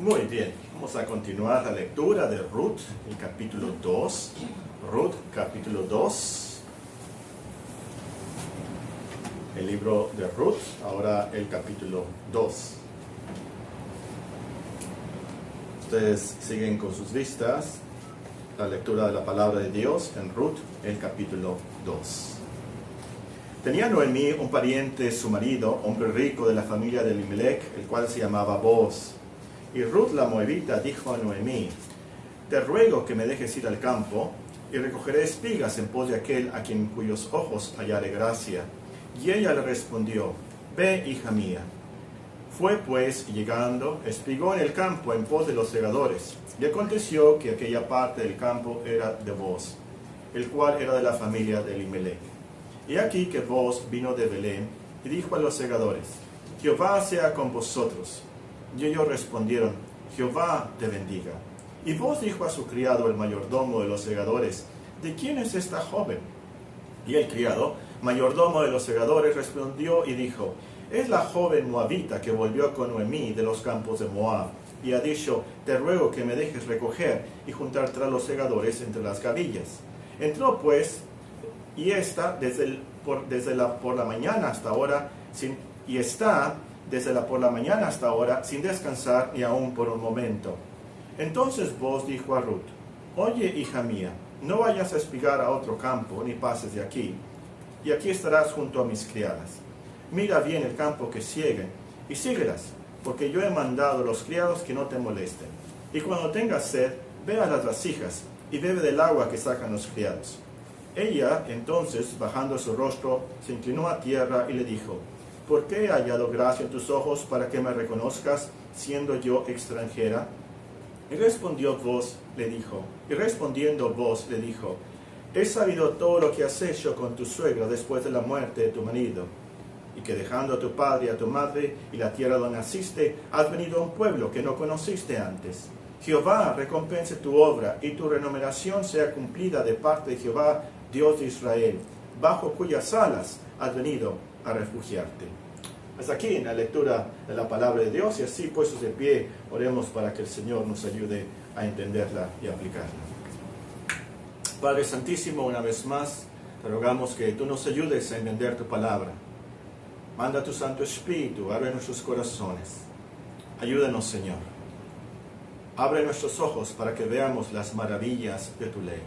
Muy bien, vamos a continuar la lectura de Ruth, el capítulo 2. Ruth, capítulo 2. El libro de Ruth, ahora el capítulo 2. Ustedes siguen con sus vistas la lectura de la palabra de Dios en Ruth, el capítulo 2. Tenía Noemí un pariente, su marido, hombre rico de la familia de Elimelech, el cual se llamaba Booz. Y Ruth la moabita dijo a Noemí: te ruego que me dejes ir al campo, y recogeré espigas en pos de aquel a quien cuyos ojos hallare gracia. Y ella le respondió: ve, hija mía. Fue pues, y llegando, espigó en el campo en pos de los segadores. Y aconteció que aquella parte del campo era de Booz, el cual era de la familia de Elimelech. Y aquí que Booz vino de Belén, y dijo a los segadores: Jehová sea con vosotros. Y ellos respondieron: Jehová te bendiga. Y Booz dijo a su criado, el mayordomo de los segadores: ¿de quién es esta joven? Y el criado, mayordomo de los segadores, respondió y dijo: es la joven moabita que volvió con Noemí de los campos de Moab, y ha dicho: te ruego que me dejes recoger y juntar tras los segadores entre las gavillas. Entró pues, y está por la mañana hasta ahora sin descansar ni aún por un momento. Entonces Booz dijo a Ruth: oye, hija mía, no vayas a espigar a otro campo, ni pases de aquí, y aquí estarás junto a mis criadas. Mira bien el campo que sieguen, y síguelas, porque yo he mandado a los criados que no te molesten. Y cuando tengas sed, ve a las vasijas, y bebe del agua que sacan los criados. Ella, entonces, bajando su rostro, se inclinó a tierra y le dijo: ¿por qué he hallado gracia en tus ojos para que me reconozcas, siendo yo extranjera? Y respondiendo Booz le dijo: he sabido todo lo que has hecho con tu suegra después de la muerte de tu marido, y que dejando a tu padre y a tu madre y la tierra donde naciste, has venido a un pueblo que no conociste antes. Jehová recompense tu obra, y tu remuneración sea cumplida de parte de Jehová, Dios de Israel, bajo cuyas alas has venido a refugiarte. Hasta aquí en la lectura de la palabra de Dios, y así puestos de pie, oremos para que el Señor nos ayude a entenderla y aplicarla. Padre Santísimo, una vez más, te rogamos que tú nos ayudes a entender tu palabra. Manda tu Santo Espíritu, abre nuestros corazones. Ayúdanos, Señor. Abre nuestros ojos para que veamos las maravillas de tu ley.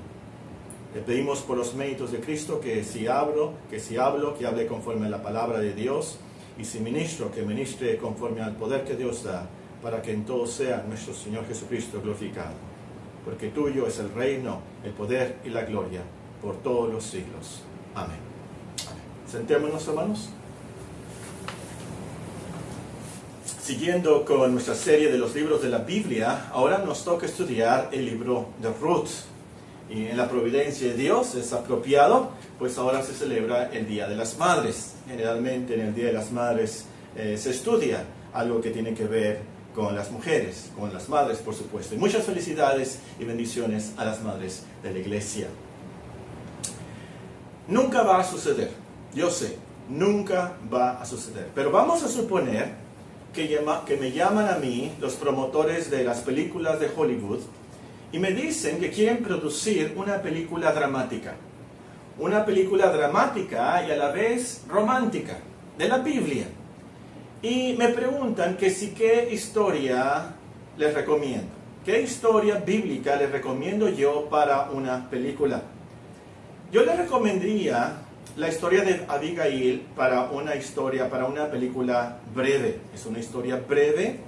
Te pedimos por los méritos de Cristo que si hablo, que hable conforme a la palabra de Dios, y si ministro, que ministre conforme al poder que Dios da, para que en todo sea nuestro Señor Jesucristo glorificado. Porque tuyo es el reino, el poder y la gloria, por todos los siglos. Amén. Sentémonos, hermanos. Siguiendo con nuestra serie de los libros de la Biblia, ahora nos toca estudiar el libro de Ruth. Y en la providencia de Dios es apropiado, pues ahora se celebra el Día de las Madres. Generalmente en el Día de las Madres se estudia algo que tiene que ver con las mujeres, con las madres, por supuesto. Y muchas felicidades y bendiciones a las madres de la iglesia. Nunca va a suceder, yo sé, nunca va a suceder. Pero vamos a suponer que me llaman a mí los promotores de las películas de Hollywood y me dicen que quieren producir una película dramática. Una película dramática y a la vez romántica, de la Biblia. Y me preguntan que si qué historia les recomiendo. ¿Qué historia bíblica les recomiendo yo para una película? Yo les recomendaría la historia de Abigail para una película breve. Es una historia breve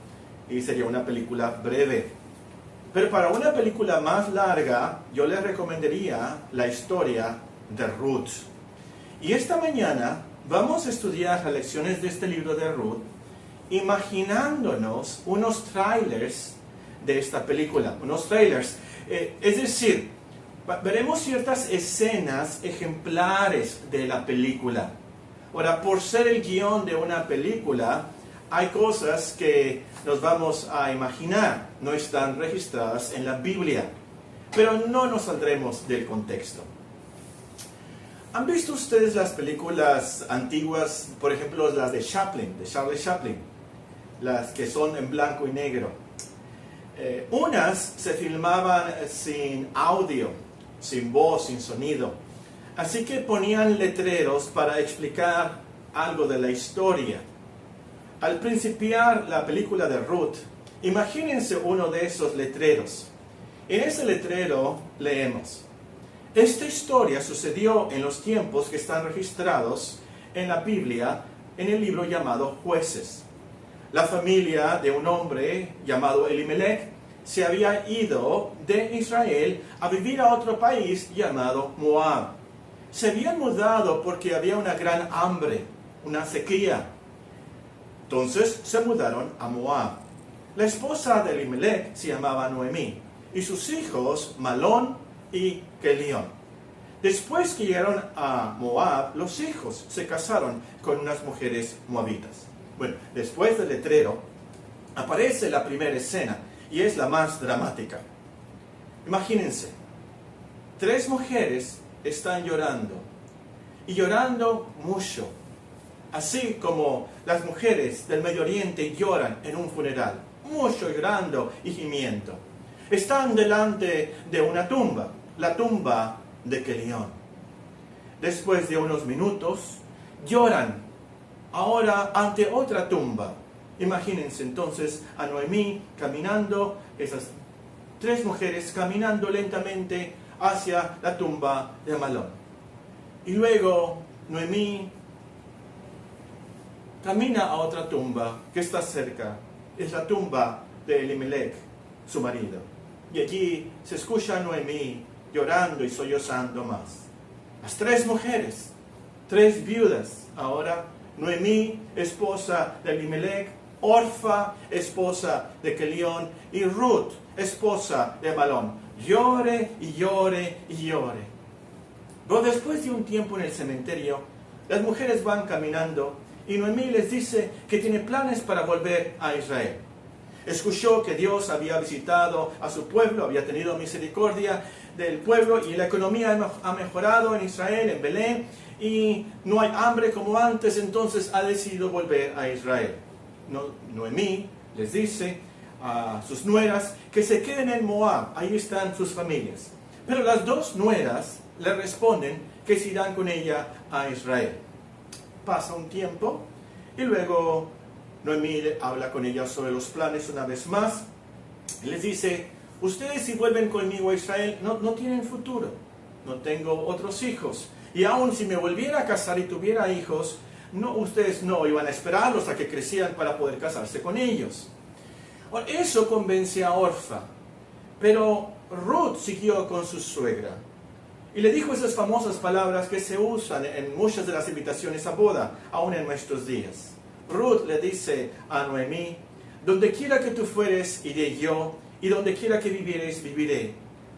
y sería una película breve. Pero para una película más larga, yo les recomendaría la historia de Ruth. Y esta mañana vamos a estudiar las lecciones de este libro de Ruth, imaginándonos unos trailers de esta película. Unos trailers. Es decir, veremos ciertas escenas ejemplares de la película. Ahora, por ser el guión de una película, hay cosas que nos vamos a imaginar, no están registradas en la Biblia, pero no nos saldremos del contexto. ¿Han visto ustedes las películas antiguas, por ejemplo las de Charlie Chaplin, las que son en blanco y negro? Unas se filmaban sin audio, sin voz, sin sonido. Así que ponían letreros para explicar algo de la historia. Al principiar la película de Ruth, imagínense uno de esos letreros. En ese letrero leemos: esta historia sucedió en los tiempos que están registrados en la Biblia, en el libro llamado Jueces. La familia de un hombre llamado Elimelech se había ido de Israel a vivir a otro país llamado Moab. Se habían mudado porque había una gran hambre, una sequía. Entonces se mudaron a Moab. La esposa de Elimelech se llamaba Noemí y sus hijos Malón y Kelión. Después que llegaron a Moab, los hijos se casaron con unas mujeres moabitas. Bueno, después del letrero aparece la primera escena y es la más dramática. Imagínense, 3 mujeres están llorando y llorando mucho, así como las mujeres del Medio Oriente lloran en un funeral, mucho llorando y gimiendo. Están delante de una tumba, la tumba de Kelión. Después de unos minutos, lloran ahora ante otra tumba. Imagínense entonces a Noemí caminando, esas 3 mujeres caminando lentamente hacia la tumba de Malón. Y luego Noemí camina a otra tumba que está cerca. Es la tumba de Elimelech, su marido. Y allí se escucha a Noemí llorando y sollozando más. Las 3 mujeres, 3 viudas. Ahora Noemí, esposa de Elimelech, Orfa, esposa de Kelión, y Ruth, esposa de Malón. Llore y llore y llore. Pero después de un tiempo en el cementerio, las mujeres van caminando y Noemí les dice que tiene planes para volver a Israel. Escuchó que Dios había visitado a su pueblo, había tenido misericordia del pueblo y la economía ha mejorado en Israel, en Belén, y no hay hambre como antes, entonces ha decidido volver a Israel. Noemí les dice a sus nueras que se queden en Moab, ahí están sus familias. Pero las 2 nueras le responden que se irán con ella a Israel. Pasa un tiempo y luego Noemí habla con ella sobre los planes una vez más. Y les dice: ustedes si vuelven conmigo a Israel no tienen futuro. No tengo otros hijos. Y aun si me volviera a casar y tuviera hijos, ustedes no iban a esperarlos a que crecieran para poder casarse con ellos. Eso convence a Orfa. Pero Ruth siguió con su suegra y le dijo esas famosas palabras que se usan en muchas de las invitaciones a boda, aún en nuestros días. Ruth le dice a Noemí: donde quiera que tú fueres, iré yo, y donde quiera que vivieres, viviré.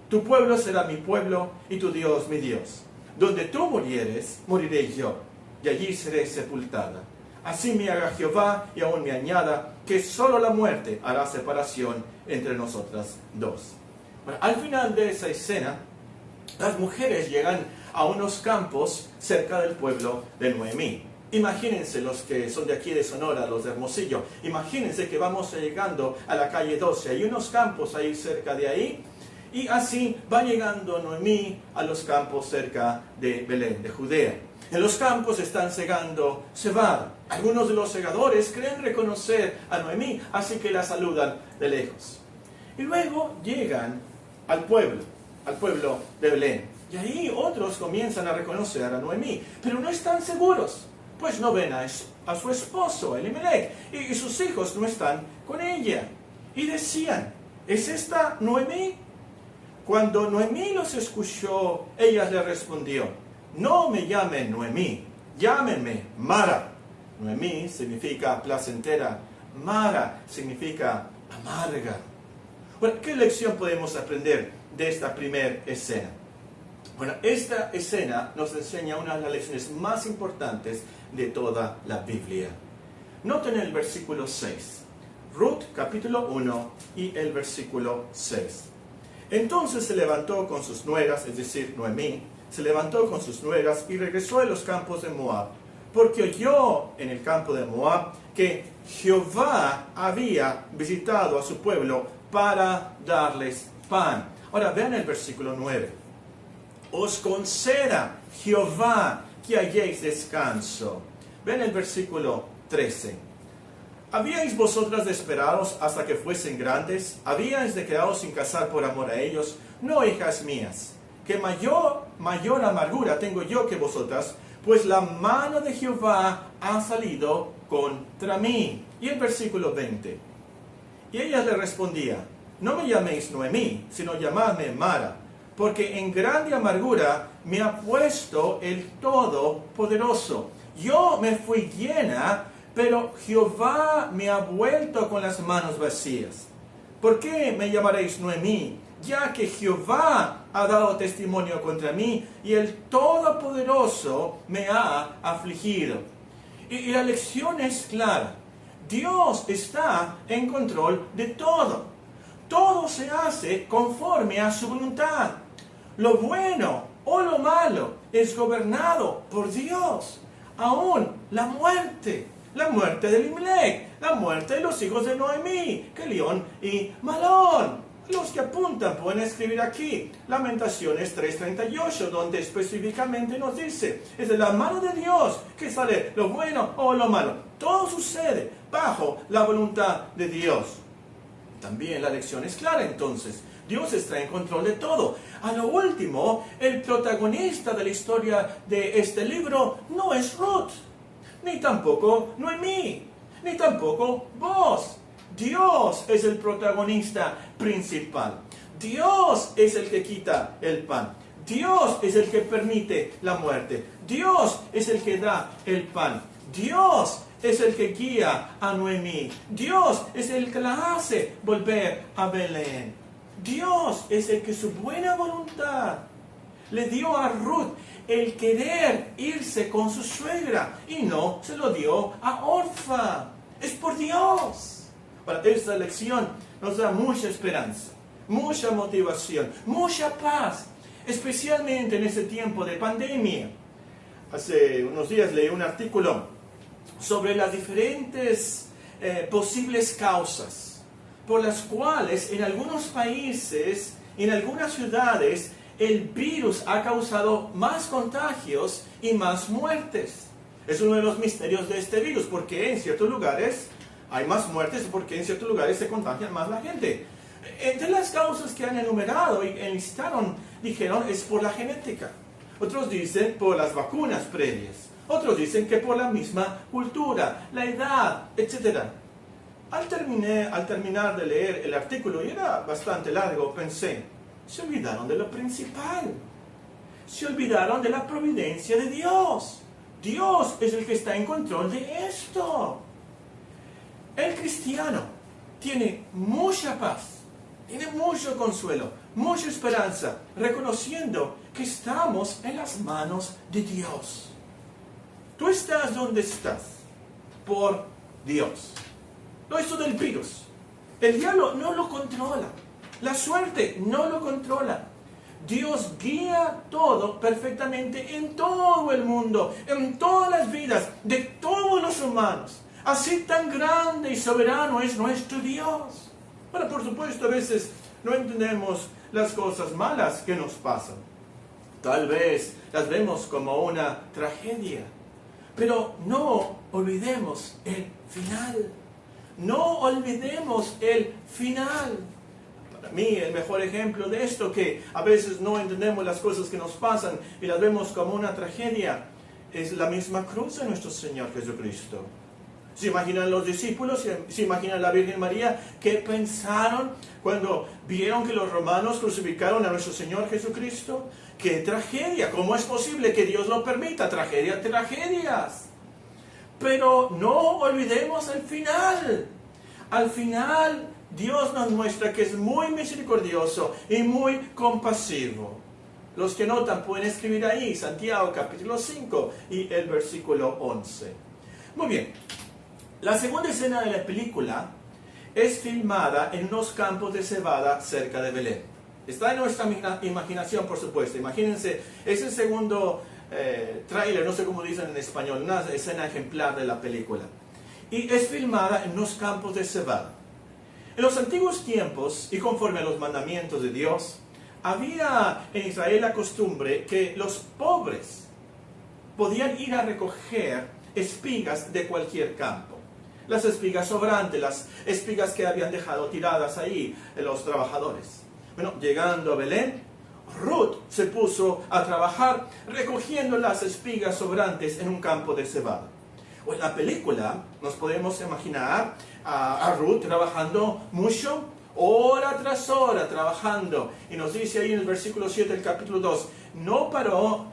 Tu pueblo será mi pueblo, y tu Dios mi Dios. Donde tú murieres, moriré yo, y allí seré sepultada. Así me haga Jehová, y aún me añada, que solo la muerte hará separación entre nosotras 2. Bueno, al final de esa escena, las mujeres llegan a unos campos cerca del pueblo de Noemí. Imagínense, los que son de aquí de Sonora, los de Hermosillo, imagínense que vamos llegando a la calle 12, hay unos campos ahí cerca de ahí, y así va llegando Noemí a los campos cerca de Belén, de Judea. En los campos están segando cebada. Algunos de los segadores creen reconocer a Noemí, así que la saludan de lejos. Y luego llegan al pueblo de Belén. Y ahí otros comienzan a reconocer a Noemí, pero no están seguros, pues no ven a su esposo, Elimelech, y sus hijos no están con ella. Y decían: ¿es esta Noemí? Cuando Noemí los escuchó, ella le respondió: no me llamen Noemí, llámenme Mara. Noemí significa placentera, Mara significa amarga. Bueno, ¿qué lección podemos aprender de esta primera escena? Bueno, esta escena nos enseña una de las lecciones más importantes de toda la Biblia. Noten el versículo 6. Ruth, capítulo 1 y el versículo 6. Entonces se levantó con sus nueras, es decir, Noemí, se levantó con sus nueras y regresó de los campos de Moab, porque oyó en el campo de Moab que Jehová había visitado a su pueblo para darles pan. Ahora vean el versículo 9. Os conceda Jehová que halléis descanso. Ven el versículo 13. ¿Habíais vosotras de esperaros hasta que fuesen grandes? ¿Habíais de quedaros sin casar por amor a ellos? No, hijas mías, que mayor amargura tengo yo que vosotras, pues la mano de Jehová ha salido contra mí. Y el versículo 20. Y ella le respondía, no me llaméis Noemí, sino llamadme Mara, porque en grande amargura me ha puesto el Todopoderoso. Yo me fui llena, pero Jehová me ha vuelto con las manos vacías. ¿Por qué me llamaréis Noemí? Ya que Jehová ha dado testimonio contra mí y el Todopoderoso me ha afligido. Y la lección es clara. Dios está en control de todo. Todo se hace conforme a su voluntad. Lo bueno o lo malo es gobernado por Dios. Aún la muerte de Elimelech, la muerte de los hijos de Noemí, Kelión y Malón. Los que apuntan pueden escribir aquí, Lamentaciones 3:38, donde específicamente nos dice, es de la mano de Dios que sale lo bueno o lo malo. Todo sucede bajo la voluntad de Dios. También la lección es clara entonces. Dios está en control de todo. A lo último, el protagonista de la historia de este libro no es Ruth, ni tampoco Noemí, ni tampoco vos. Dios es el protagonista principal. Dios es el que quita el pan. Dios es el que permite la muerte. Dios es el que da el pan. Dios es el que guía a Noemí. Dios es el que la hace volver a Belén. Dios es el que su buena voluntad le dio a Ruth el querer irse con su suegra y no se lo dio a Orfa. Es por Dios. Para esta lección nos da mucha esperanza, mucha motivación, mucha paz, especialmente en este tiempo de pandemia. Hace unos días leí un artículo sobre las diferentes posibles causas por las cuales en algunos países, en algunas ciudades, el virus ha causado más contagios y más muertes. Es uno de los misterios de este virus, porque en ciertos lugares hay más muertes y porque en ciertos lugares se contagian más la gente. Entre las causas que han enumerado y enlistaron, dijeron, es por la genética. Otros dicen por las vacunas previas. Otros dicen que por la misma cultura, la edad, etc. Al terminar de leer el artículo, y era bastante largo, pensé, se olvidaron de lo principal. Se olvidaron de la providencia de Dios. Dios es el que está en control de esto. El cristiano tiene mucha paz, tiene mucho consuelo, mucha esperanza, reconociendo que estamos en las manos de Dios. Tú estás donde estás por Dios. No, esto del virus. El diablo no lo controla. La suerte no lo controla. Dios guía todo perfectamente en todo el mundo, en todas las vidas de todos los humanos. Así tan grande y soberano es nuestro Dios. Bueno, por supuesto, a veces no entendemos las cosas malas que nos pasan. Tal vez las vemos como una tragedia. Pero no olvidemos el final. No olvidemos el final. Para mí, el mejor ejemplo de esto, que a veces no entendemos las cosas que nos pasan y las vemos como una tragedia, es la misma cruz de nuestro Señor Jesucristo. ¿Se imaginan los discípulos? ¿Se imaginan la Virgen María? ¿Qué pensaron cuando vieron que los romanos crucificaron a nuestro Señor Jesucristo? ¡Qué tragedia! ¿Cómo es posible que Dios lo permita? Tragedias. Pero no olvidemos el final. Al final, Dios nos muestra que es muy misericordioso y muy compasivo. Los que notan pueden escribir ahí, Santiago capítulo 5 y el versículo 11. Muy bien. La segunda escena de la película es filmada en unos campos de cebada cerca de Belén. Está en nuestra imaginación, por supuesto. Imagínense, es el segundo tráiler, no sé cómo dicen en español, una escena ejemplar de la película. y es filmada en los campos de cebada. En los antiguos tiempos, y conforme a los mandamientos de Dios, había en Israel la costumbre que los pobres podían ir a recoger espigas de cualquier campo. Las espigas sobrantes, las espigas que habían dejado tiradas ahí los trabajadores. Bueno, llegando a Belén, Ruth se puso a trabajar recogiendo las espigas sobrantes en un campo de cebada. O en la película nos podemos imaginar a Ruth trabajando mucho, hora tras hora trabajando. Y nos dice ahí en el versículo 7 del capítulo 2, no paró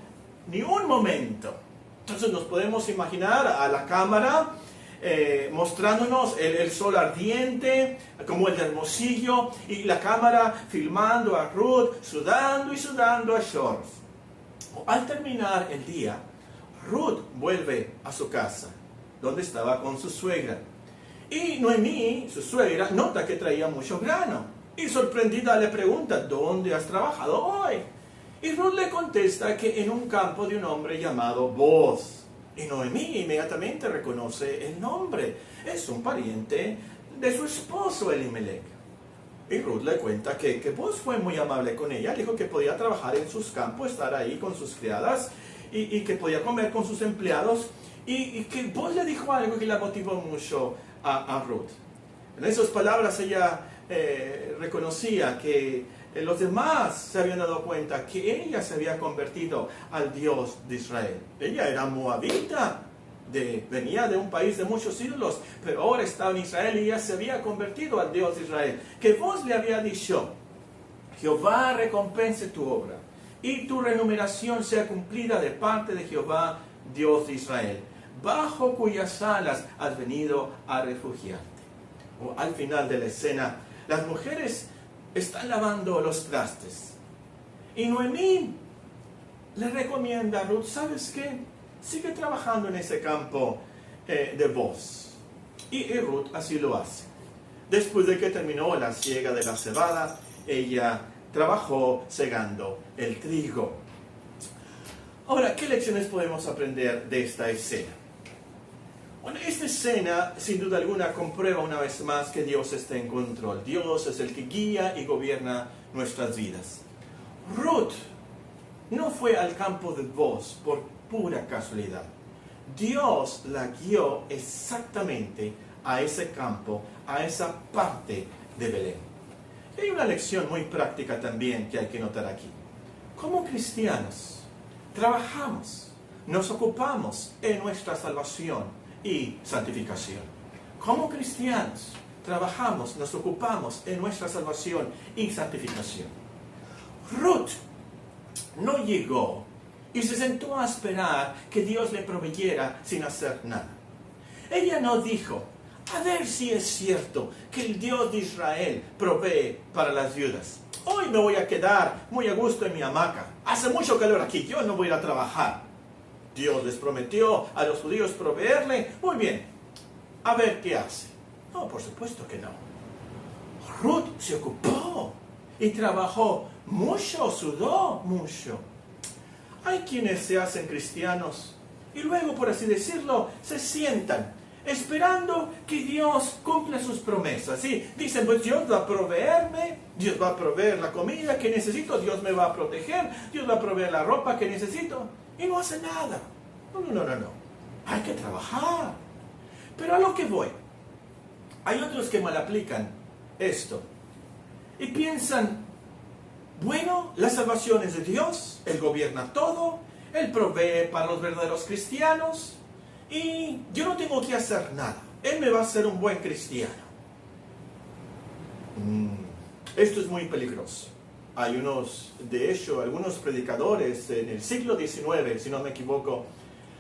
ni un momento. Entonces nos podemos imaginar a la cámara mostrándonos el sol ardiente, como el de Hermosillo, y la cámara filmando a Ruth sudando y sudando a shorts. Al terminar el día, Ruth vuelve a su casa, donde estaba con su suegra. Y Noemí, su suegra, nota que traía mucho grano. Y sorprendida le pregunta, ¿dónde has trabajado hoy? Y Ruth le contesta que en un campo de un hombre llamado Boaz. Y Noemí inmediatamente reconoce el nombre. Es un pariente de su esposo Elimelech. Y Ruth le cuenta que Boaz fue muy amable con ella. Le dijo que podía trabajar en sus campos, estar ahí con sus criadas y que podía comer con sus empleados. Y que Boaz le dijo algo que la motivó mucho a Ruth. En esas palabras ella reconocía que los demás se habían dado cuenta que ella se había convertido al Dios de Israel. Ella era moabita, venía de un país de muchos ídolos, pero ahora estaba en Israel y ella se había convertido al Dios de Israel. Que vos le había dicho, Jehová recompense tu obra y tu remuneración sea cumplida de parte de Jehová, Dios de Israel, bajo cuyas alas has venido a refugiarte. O al final de la escena, las mujeres están lavando los trastes. Y Noemí le recomienda a Ruth, ¿sabes qué? Sigue trabajando en ese campo de Boaz. Y Ruth así lo hace. Después de que terminó la siega de la cebada, ella trabajó segando el trigo. Ahora, ¿qué lecciones podemos aprender de esta escena? Bueno, esta escena, sin duda alguna, comprueba una vez más que Dios está en control. Dios es el que guía y gobierna nuestras vidas. Ruth no fue al campo de Boaz por pura casualidad. Dios la guió exactamente a ese campo, a esa parte de Belén. Y hay una lección muy práctica también que hay que notar aquí. Como cristianos, trabajamos, nos ocupamos en nuestra salvación y santificación. Como cristianos, trabajamos, nos ocupamos en nuestra salvación y santificación. Ruth no llegó y se sentó a esperar que Dios le proveyera sin hacer nada. Ella no dijo, a ver si es cierto que el Dios de Israel provee para las viudas. Hoy me voy a quedar muy a gusto en mi hamaca. Hace mucho calor aquí, yo no voy a ir a trabajar. Dios les prometió a los judíos proveerle. Muy bien, a ver qué hace. No, por supuesto que no. Ruth se ocupó y trabajó mucho, sudó mucho. Hay quienes se hacen cristianos y luego, por así decirlo, se sientan esperando que Dios cumpla sus promesas. Sí, dicen, pues Dios va a proveerme, Dios va a proveer la comida que necesito, Dios me va a proteger, Dios va a proveer la ropa que necesito. Y no hace nada. No. Hay que trabajar. Pero a lo que voy. Hay otros que mal aplican esto. Y piensan, bueno, la salvación es de Dios, Él gobierna todo, Él provee para los verdaderos cristianos, y yo no tengo que hacer nada. Él me va a hacer un buen cristiano. Esto es muy peligroso. Hay algunos predicadores en el siglo XIX, si no me equivoco,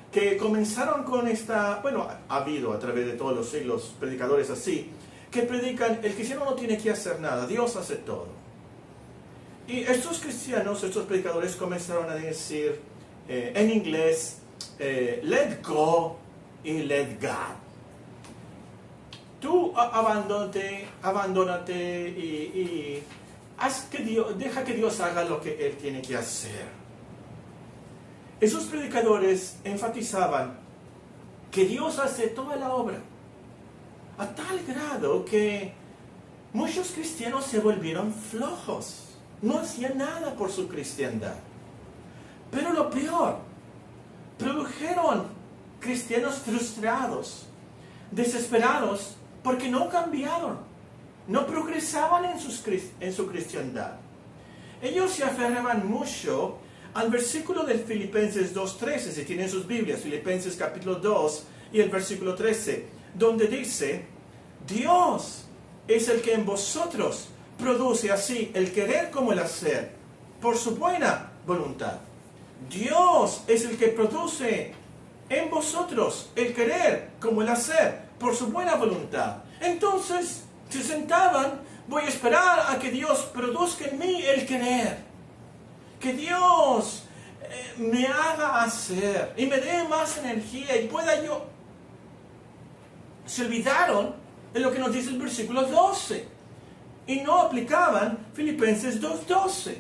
que comenzaron con esta, ha habido a través de todos los siglos predicadores así, que predican, el cristiano no tiene que hacer nada, Dios hace todo. Y estos cristianos, estos predicadores comenzaron a decir en inglés, let go y let God. Tú abandónate y deja que Dios haga lo que Él tiene que hacer. Esos predicadores enfatizaban que Dios hace toda la obra, a tal grado que muchos cristianos se volvieron flojos. No hacían nada por su cristiandad. Pero lo peor, produjeron cristianos frustrados, desesperados, porque no cambiaron, no progresaban en su cristiandad. Ellos se aferraban mucho al versículo de Filipenses 2:13, si tienen sus Biblias, Filipenses capítulo 2 y el versículo 13, donde dice: Dios es el que en vosotros produce así el querer como el hacer, por su buena voluntad. Dios es el que produce en vosotros el querer como el hacer, por su buena voluntad. Entonces se sentaban: voy a esperar a que Dios produzca en mí el querer, que Dios me haga hacer y me dé más energía y pueda yo. Se olvidaron de lo que nos dice el versículo 12 y no aplicaban Filipenses 2:12.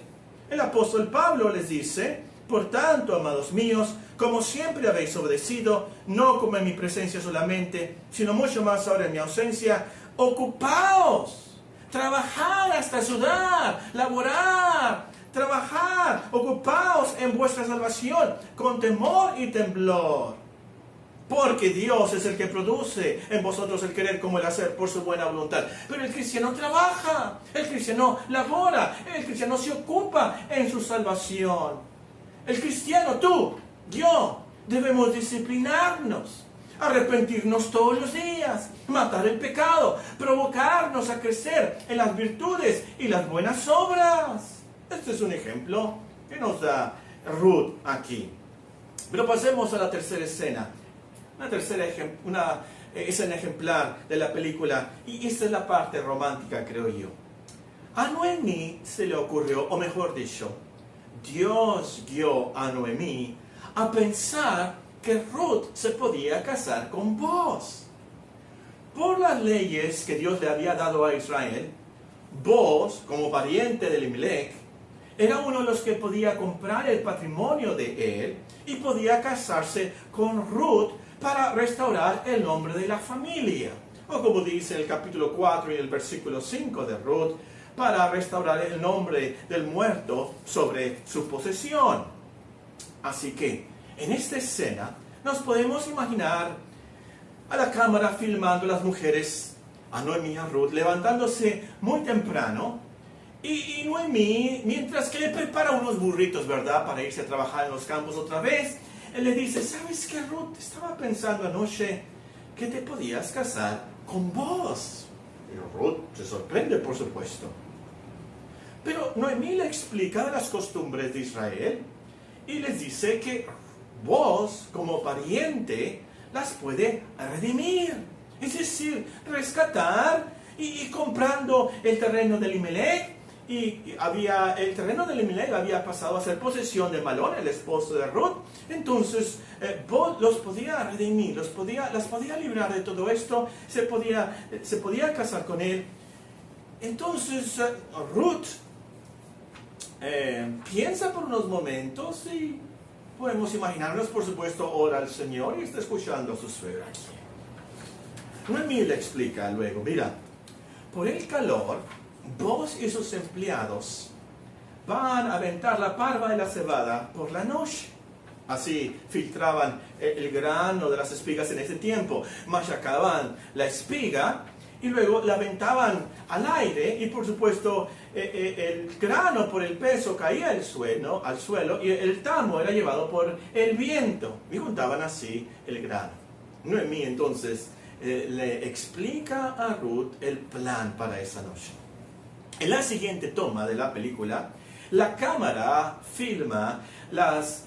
El apóstol Pablo les dice: por tanto, amados míos, como siempre habéis obedecido, no como en mi presencia solamente, sino mucho más ahora en mi ausencia, ocupaos, trabajad hasta sudar, laborar, trabajar, ocupaos en vuestra salvación con temor y temblor. Porque Dios es el que produce en vosotros el querer como el hacer por su buena voluntad. Pero el cristiano trabaja, el cristiano labora, el cristiano se ocupa en su salvación. El cristiano, tú, yo, debemos disciplinarnos, arrepentirnos todos los días, matar el pecado, provocarnos a crecer en las virtudes y las buenas obras. Este es un ejemplo que nos da Ruth aquí. Pero pasemos a la tercera escena. Una escena ejemplar de la película. Y esta es la parte romántica, creo yo. A Noemí se le ocurrió, o mejor dicho, Dios guió a Noemí a pensar que Ruth se podía casar con Boaz. Por las leyes que Dios le había dado a Israel, Boaz, como pariente de Elimelech, era uno de los que podía comprar el patrimonio de él y podía casarse con Ruth para restaurar el nombre de la familia. O como dice el capítulo 4 y el versículo 5 de Ruth, para restaurar el nombre del muerto sobre su posesión. Así que, en esta escena, nos podemos imaginar a la cámara filmando a las mujeres, a Noemí y a Ruth, levantándose muy temprano, y Noemí, mientras que le prepara unos burritos, ¿verdad?, para irse a trabajar en los campos otra vez, él le dice: ¿sabes qué, Ruth? Estaba pensando anoche que te podías casar con Boaz. Y Ruth se sorprende, por supuesto. Pero Noemí le explica las costumbres de Israel y les dice que Boaz, como pariente, las puede redimir. Es decir, rescatar y comprando el terreno de Elimelech. Y el terreno de Elimelech había pasado a ser posesión de Malón, el esposo de Ruth. Entonces, Boaz los podía redimir, las podía librar de todo esto, se podía casar con él. Entonces, Ruth piensa por unos momentos y podemos imaginarnos, por supuesto, ora al Señor y está escuchando a su suegra. Noemí le explica luego: mira, por el calor, Boaz y sus empleados van a aventar la parva de la cebada por la noche. Así filtraban el grano de las espigas en ese tiempo. Machacaban la espiga y luego la aventaban al aire y por supuesto el grano por el peso caía al suelo y el tamo era llevado por el viento y juntaban así el grano. Noemí entonces le explica a Ruth el plan para esa noche. En la siguiente toma de la película, la cámara filma las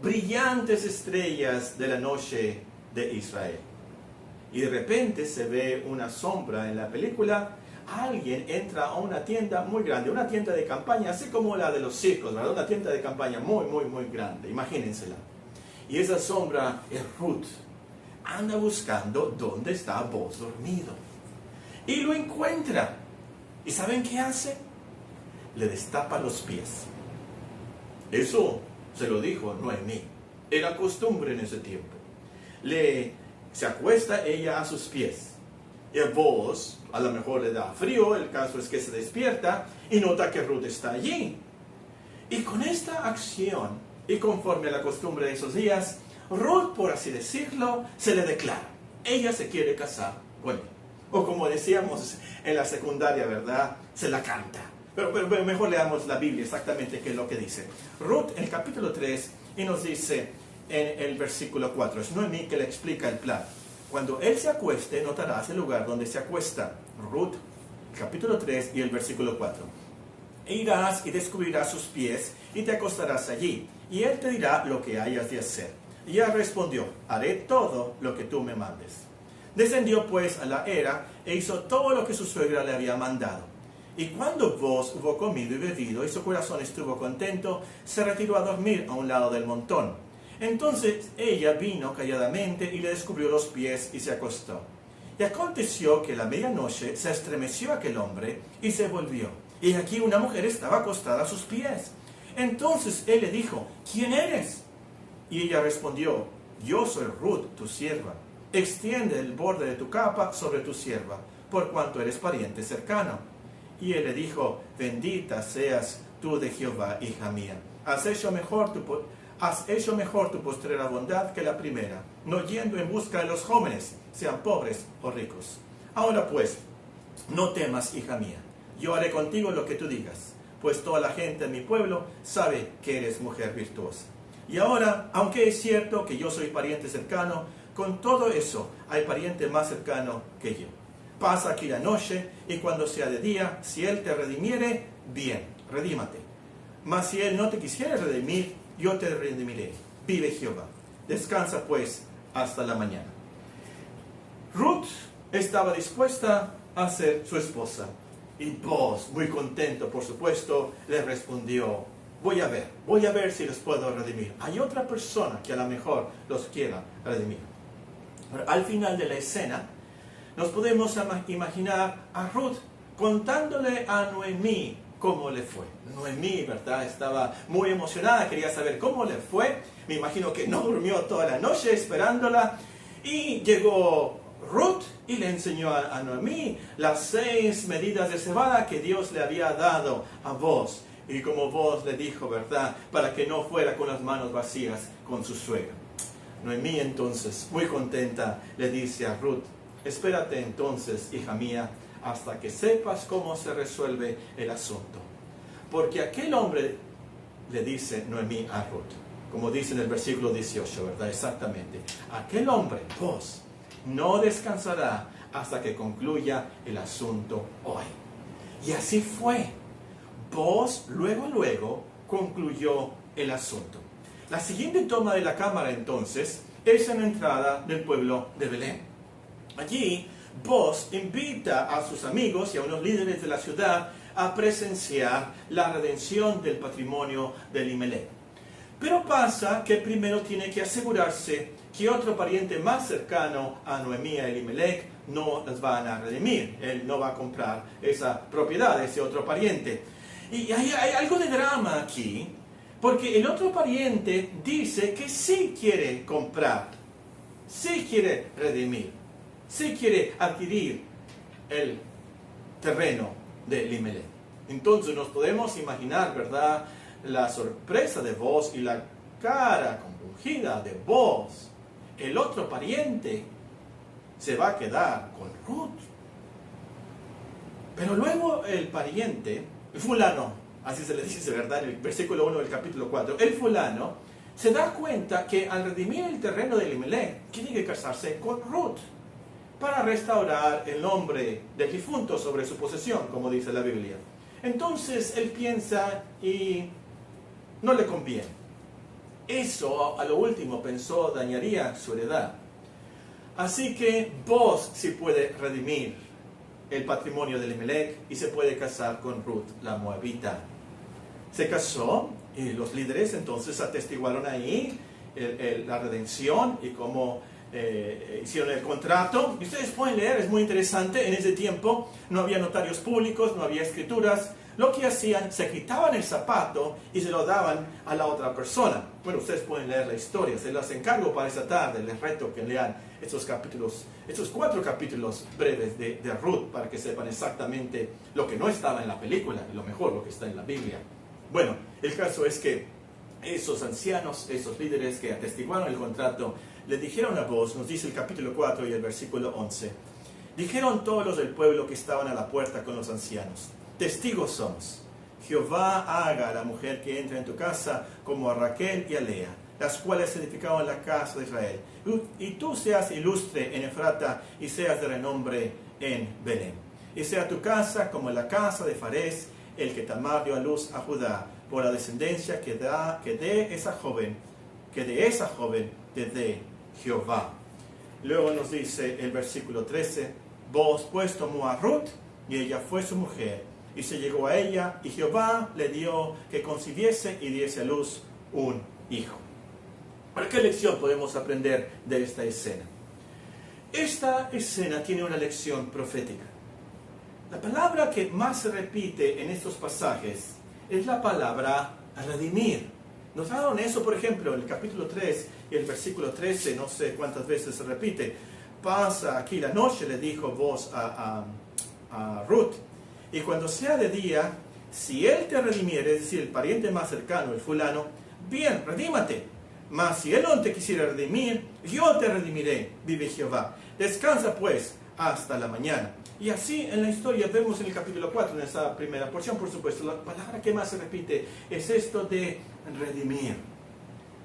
brillantes estrellas de la noche de Israel. Y de repente se ve una sombra en la película. Alguien entra a una tienda muy grande, una tienda de campaña, así como la de los circos, ¿verdad? Una tienda de campaña muy, muy, muy grande, imagínensela. Y esa sombra es Ruth. Anda buscando dónde está Boaz dormido. Y lo encuentra. ¿Y saben qué hace? Le destapa los pies. Eso se lo dijo Noemí. Era costumbre en ese tiempo. Se acuesta ella a sus pies. Y Boaz a lo mejor le da frío, el caso es que se despierta y nota que Ruth está allí. Y con esta acción, y conforme a la costumbre de esos días, Ruth, por así decirlo, se le declara. Ella se quiere casar con él. O como decíamos en la secundaria, ¿verdad? Se la canta. Pero mejor leamos la Biblia exactamente qué es lo que dice. Ruth, en el capítulo 3, y nos dice en el versículo 4, es Noemí que le explica el plan. Cuando él se acueste, notarás el lugar donde se acuesta. Ruth, capítulo 3 y el versículo 4. E irás y descubrirás sus pies y te acostarás allí. Y él te dirá lo que hayas de hacer. Y ella respondió, haré todo lo que tú me mandes. Descendió pues a la era e hizo todo lo que su suegra le había mandado. Y cuando Boaz hubo comido y bebido y su corazón estuvo contento, se retiró a dormir a un lado del montón. Entonces ella vino calladamente y le descubrió los pies y se acostó. Y aconteció que a la medianoche se estremeció aquel hombre y se volvió. Y aquí una mujer estaba acostada a sus pies. Entonces él le dijo, ¿quién eres? Y ella respondió, yo soy Ruth, tu sierva. Extiende el borde de tu capa sobre tu sierva, por cuanto eres pariente cercano. Y él le dijo, bendita seas tú de Jehová, hija mía. Has hecho mejor tu postrera bondad que la primera, no yendo en busca de los jóvenes, sean pobres o ricos. Ahora pues, no temas, hija mía, yo haré contigo lo que tú digas, pues toda la gente de mi pueblo sabe que eres mujer virtuosa. Y ahora, aunque es cierto que yo soy pariente cercano, con todo eso hay pariente más cercano que yo. Pasa aquí la noche, y cuando sea de día, si él te redimiere, bien, redímate. Mas si él no te quisiere redimir, yo te redimiré. Vive Jehová. Descansa pues hasta la mañana. Ruth estaba dispuesta a ser su esposa. Y Boaz, muy contento por supuesto, le respondió, voy a ver si los puedo redimir. Hay otra persona que a lo mejor los quiera redimir. Pero al final de la escena, nos podemos imaginar a Ruth contándole a Noemí cómo le fue. Noemí, ¿verdad? Estaba muy emocionada, quería saber cómo le fue. Me imagino que no durmió toda la noche esperándola. Y llegó Ruth y le enseñó a Noemí las 6 medidas de cebada que Dios le había dado a Boaz. Y como Boaz le dijo, ¿verdad? Para que no fuera con las manos vacías con su suegra. Noemí entonces, muy contenta, le dice a Ruth, espérate entonces, hija mía, hasta que sepas cómo se resuelve el asunto. Porque aquel hombre, le dice Noemí a Ruth, como dice en el versículo 18, ¿verdad? Exactamente. Aquel hombre, Boaz, no descansará hasta que concluya el asunto hoy. Y así fue. Boaz luego concluyó el asunto. La siguiente toma de la cámara entonces es en la entrada del pueblo de Belén. Allí Boaz invita a sus amigos y a unos líderes de la ciudad a presenciar la redención del patrimonio de Elimelech. Pero pasa que primero tiene que asegurarse que otro pariente más cercano a Noemí y a Elimelech no las van a redimir. Él no va a comprar esa propiedad de ese otro pariente. Y hay algo de drama aquí, porque el otro pariente dice que sí quiere comprar, sí quiere redimir, sí quiere adquirir el terreno de Elimelech. Entonces nos podemos imaginar, ¿verdad?, la sorpresa de Boaz y la cara compungida de Boaz. El otro pariente se va a quedar con Ruth. Pero luego el pariente, el fulano, así se le dice, ¿verdad?, en el versículo 1 del capítulo 4, el fulano se da cuenta que al redimir el terreno de Elimelech, tiene que casarse con Ruth para restaurar el nombre del difunto sobre su posesión, como dice la Biblia. Entonces él piensa y no le conviene. Eso, a lo último, pensó, dañaría su heredad. Así que Boaz sí puede redimir el patrimonio de Elimelech y se puede casar con Ruth, la moabita. Se casó y los líderes entonces atestiguaron ahí la redención y cómo hicieron el contrato. Y ustedes pueden leer, es muy interesante. En ese tiempo no había notarios públicos, no había escrituras. lo que hacían, se quitaban el zapato y se lo daban a la otra persona. Bueno, ustedes pueden leer la historia, se las encargo para esta tarde, les reto que lean estos 4 capítulos breves de Ruth, para que sepan exactamente lo que no estaba en la película, y lo mejor, lo que está en la Biblia. Bueno, el caso es que esos ancianos, esos líderes que atestiguaron el contrato, le dijeron a vos, nos dice el capítulo 4 y el versículo 11, dijeron todos los del pueblo que estaban a la puerta con los ancianos, testigos somos. Jehová haga a la mujer que entra en tu casa como a Raquel y a Lea, las cuales edificaron la casa de Israel. Y tú seas ilustre en Efrata y seas de renombre en Belén. Y sea tu casa como la casa de Farés, el que Tamar dio a luz a Judá, por la descendencia que de esa joven te dé Jehová. Luego nos dice el versículo 13, vos pues tomó a Ruth, y ella fue su mujer, y se llegó a ella, y Jehová le dio que concibiese y diese a luz un hijo. ¿Para qué lección podemos aprender de esta escena? Esta escena tiene una lección profética. La palabra que más se repite en estos pasajes es la palabra redimir. ¿Notaron eso, por ejemplo, en el capítulo 3 y el versículo 13? No sé cuántas veces se repite. Pasa aquí la noche, le dijo vos a Ruth, y cuando sea de día, si él te redimiere, es decir, el pariente más cercano, el fulano, bien, redímate. Mas si él no te quisiera redimir, yo te redimiré, vive Jehová. Descansa pues hasta la mañana. Y así en la historia vemos en el capítulo 4, en esa primera porción, por supuesto, la palabra que más se repite es esto de redimir.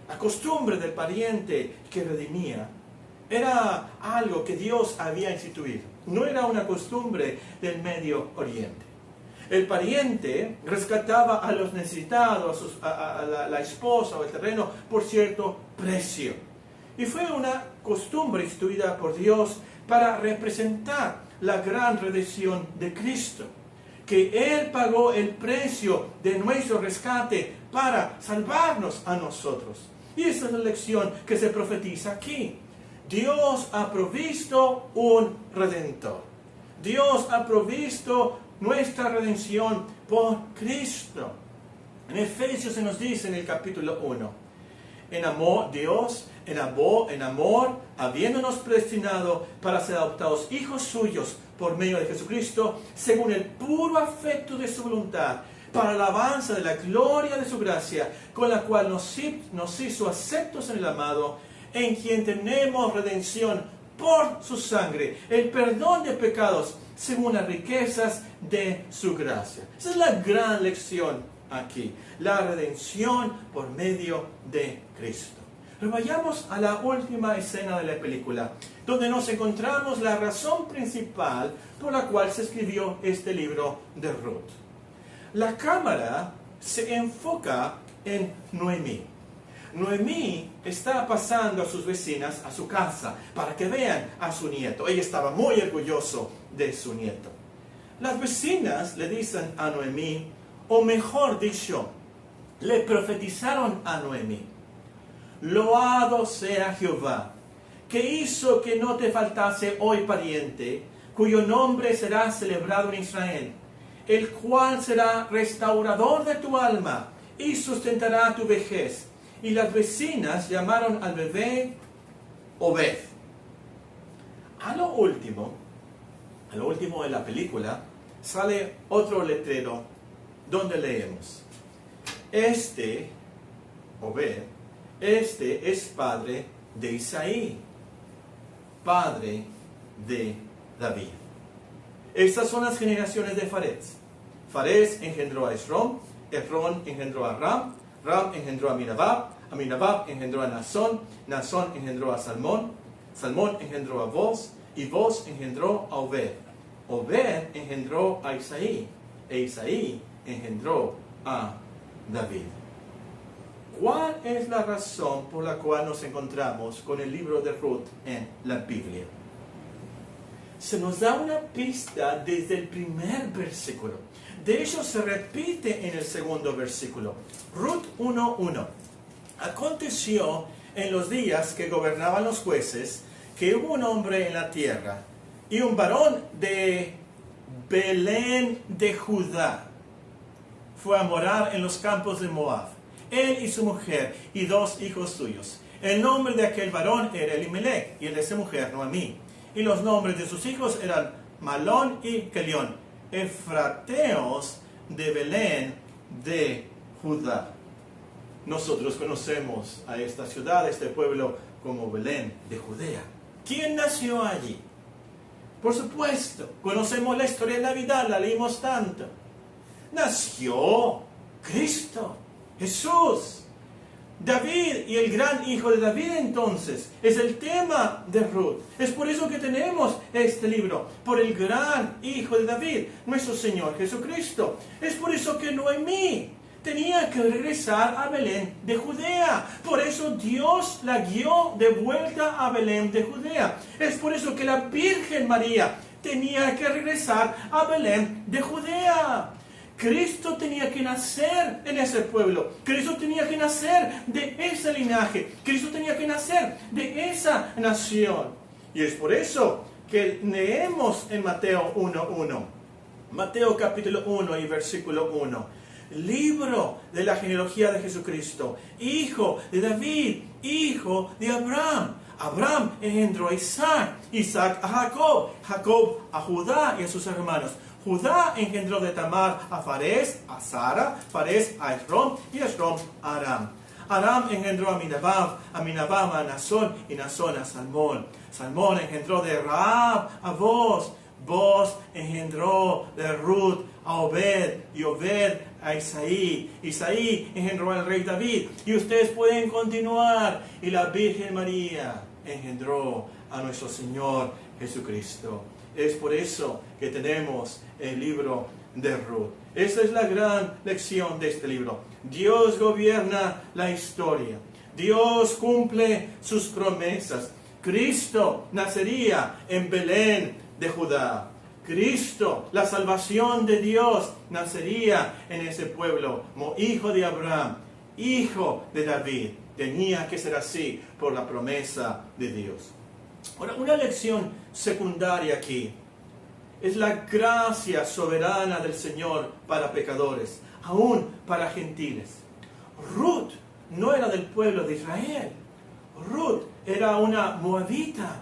La costumbre del pariente que redimía era algo que Dios había instituido. No era una costumbre del Medio Oriente. El pariente rescataba a los necesitados, a la esposa o el terreno por cierto precio. Y fue una costumbre instituida por Dios para representar la gran redención de Cristo. Que Él pagó el precio de nuestro rescate para salvarnos a nosotros. Y esa es la lección que se profetiza aquí. Dios ha provisto un redentor. Dios ha provisto nuestra redención por Cristo. En Efesios se nos dice en el capítulo 1, en amor, Dios, en amor, habiéndonos predestinado para ser adoptados hijos suyos por medio de Jesucristo, según el puro afecto de su voluntad, para la alabanza de la gloria de su gracia, con la cual nos hizo aceptos en el amado, en quien tenemos redención por su sangre, el perdón de pecados, según las riquezas de su gracia. Esa es la gran lección aquí, la redención por medio de Cristo. Pero vayamos a la última escena de la película, donde nos encontramos la razón principal por la cual se escribió este libro de Ruth. La cámara se enfoca en Noemí. Noemí está pasando a sus vecinas a su casa para que vean a su nieto. Ella estaba muy orgulloso de su nieto. Las vecinas le dicen a Noemí, o mejor dicho, le profetizaron a Noemí: loado sea Jehová, que hizo que no te faltase hoy pariente, cuyo nombre será celebrado en Israel, el cual será restaurador de tu alma y sustentará tu vejez. Y las vecinas llamaron al bebé Obed. A lo último de la película, sale otro letrero donde leemos: Obed, es padre de Isaí, padre de David. Estas son las generaciones de Farés. Farés engendró a Esrom, Esrom engendró a Ram, Ram engendró a Aminadab, Aminadab engendró a Nazón, Nazón engendró a Salmón, Salmón engendró a Boz, y Boz engendró a Obed. Obed engendró a Isaí, e Isaí engendró a David. ¿Cuál es la razón por la cual nos encontramos con el libro de Ruth en la Biblia? Se nos da una pista desde el primer versículo. De hecho, se repite en el segundo versículo. Ruth 1:1. Aconteció en los días que gobernaban los jueces, que hubo un hombre en la tierra, y un varón de Belén de Judá, fue a morar en los campos de Moab, él y su mujer y 2 hijos suyos. El nombre de aquel varón era Elimelech, y el de su mujer Noemí. Y los nombres de sus hijos eran Malón y Kelión, efrateos de Belén de Judá. Nosotros conocemos a esta ciudad, a este pueblo, como Belén de Judea. ¿Quién nació allí? Por supuesto, conocemos la historia de Navidad, la leímos tanto. Nació Cristo, Jesús. David y el gran hijo de David, entonces, es el tema de Ruth. Es por eso que tenemos este libro, por el gran hijo de David, nuestro Señor Jesucristo. Es por eso que Noemí tenía que regresar a Belén de Judea. Por eso Dios la guió de vuelta a Belén de Judea. Es por eso que la Virgen María tenía que regresar a Belén de Judea. Cristo tenía que nacer en ese pueblo. Cristo tenía que nacer de ese linaje. Cristo tenía que nacer de esa nación. Y es por eso que leemos en Mateo 1:1. Mateo capítulo 1 y versículo 1. Libro de la genealogía de Jesucristo, hijo de David, hijo de Abraham. Abraham engendró a Isaac, Isaac a Jacob, Jacob a Judá y a sus hermanos. Judá engendró de Tamar a Farés, a Sara, Farés a Esrom y Esrom a Aram. Aram engendró a Aminadab a Nazón y Nazón a Salmón. Salmón engendró de Rahab a Boz. Boz engendró de Ruth a Obed y Obed a Isaí. Isaí engendró al rey David. Y ustedes pueden continuar. Y la Virgen María engendró a nuestro Señor Jesucristo. Es por eso que tenemos el libro de Ruth. Esa es la gran lección de este libro. Dios gobierna la historia. Dios cumple sus promesas. Cristo nacería en Belén de Judá. Cristo, la salvación de Dios, nacería en ese pueblo como hijo de Abraham, hijo de David. Tenía que ser así por la promesa de Dios. Ahora, una lección secundaria aquí es la gracia soberana del Señor para pecadores, aún para gentiles. Ruth no era del pueblo de Israel. Ruth era una moabita,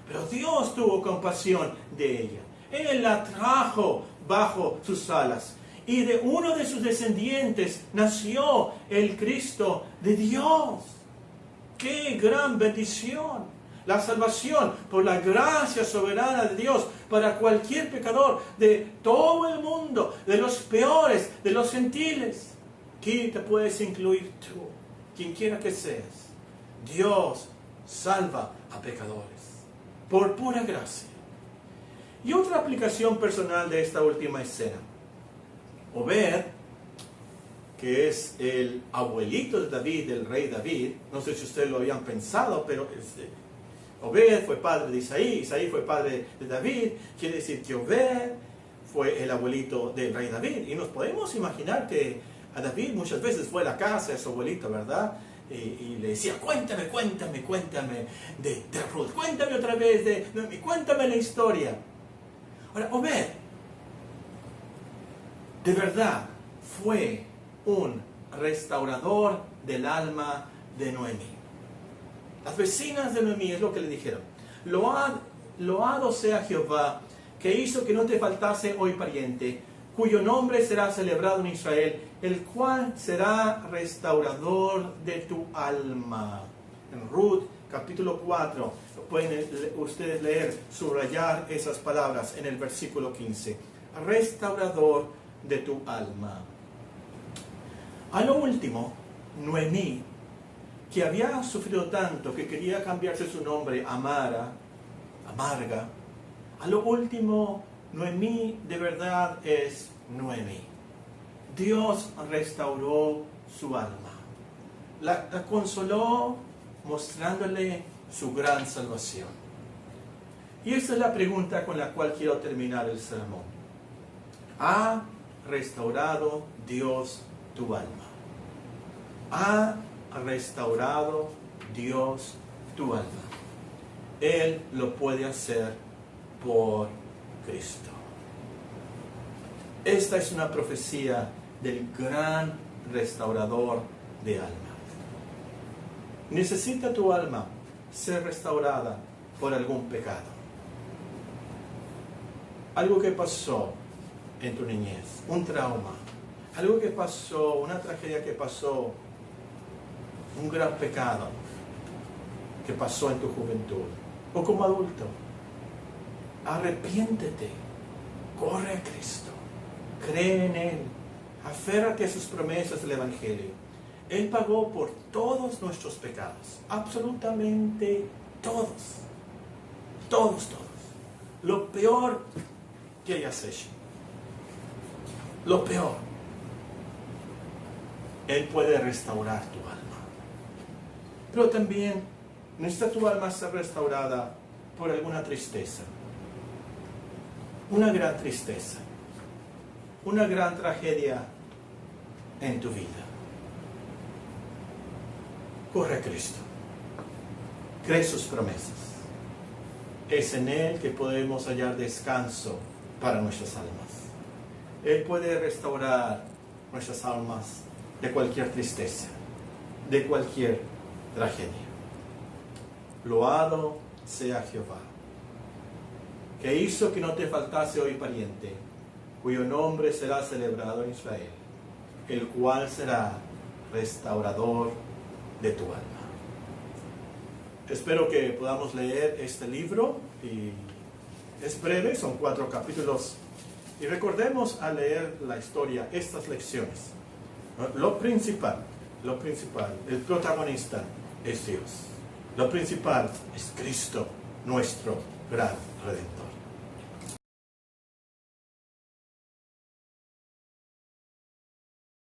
pero Dios tuvo compasión de ella. Él la trajo bajo sus alas. Y de uno de sus descendientes nació el Cristo de Dios. ¡Qué gran bendición! La salvación por la gracia soberana de Dios para cualquier pecador de todo el mundo, de los peores, de los gentiles. ¿Quién te puedes incluir tú? Quien quiera que seas. Dios salva a pecadores por pura gracia. Y otra aplicación personal de esta última escena. Obed, que es el abuelito de David, del rey David, no sé si ustedes lo habían pensado, pero Obed fue padre de Isaí, Isaí fue padre de David, quiere decir que Obed fue el abuelito del rey David. Y nos podemos imaginar que a David muchas veces fue a la casa de su abuelito, ¿verdad? Y le decía, cuéntame de Ruth, cuéntame otra vez cuéntame la historia. Ahora, Obed, de verdad, fue un restaurador del alma de Noemí. Las vecinas de Noemí es lo que le dijeron. Loado sea Jehová, que hizo que no te faltase hoy pariente, cuyo nombre será celebrado en Israel, el cual será restaurador de tu alma. En Ruth, capítulo 4, pueden ustedes leer, subrayar esas palabras en el versículo 15. Restaurador de tu alma. A lo último, Noemí, que había sufrido tanto que quería cambiarse su nombre a amarga, a lo último, Noemí de verdad es Noemí. Dios restauró su alma. La consoló mostrándole su gran salvación. Y esa es la pregunta con la cual quiero terminar el sermón. ¿Ha restaurado Dios tu alma? ¿Ha restaurado Dios tu alma? Él lo puede hacer por Cristo. Esta es una profecía del gran restaurador de alma. ¿Necesita tu alma ser restaurada por algún pecado? Algo que pasó en tu niñez, un trauma, algo que pasó, una tragedia que pasó, un gran pecado que pasó en tu juventud o como adulto. Arrepiéntete, corre a Cristo, cree en Él, aférrate a sus promesas del Evangelio. Él pagó por todos nuestros pecados, absolutamente todos, todos. Lo peor que hayas hecho, lo peor. Él puede restaurar tu alma. Pero también necesita tu alma ser restaurada por alguna tristeza. Una gran tristeza. Una gran tragedia en tu vida. Corre a Cristo. Cree sus promesas. Es en Él que podemos hallar descanso para nuestras almas. Él puede restaurar nuestras almas de cualquier tristeza, de cualquier tragedia. Loado sea Jehová, que hizo que no te faltase hoy pariente, cuyo nombre será celebrado en Israel, el cual será restaurador de tu alma. Espero que podamos leer este libro, y es breve, son 4 capítulos, y recordemos al leer la historia, estas lecciones. Lo principal, el protagonista es Dios. Lo principal es Cristo, nuestro gran Redentor.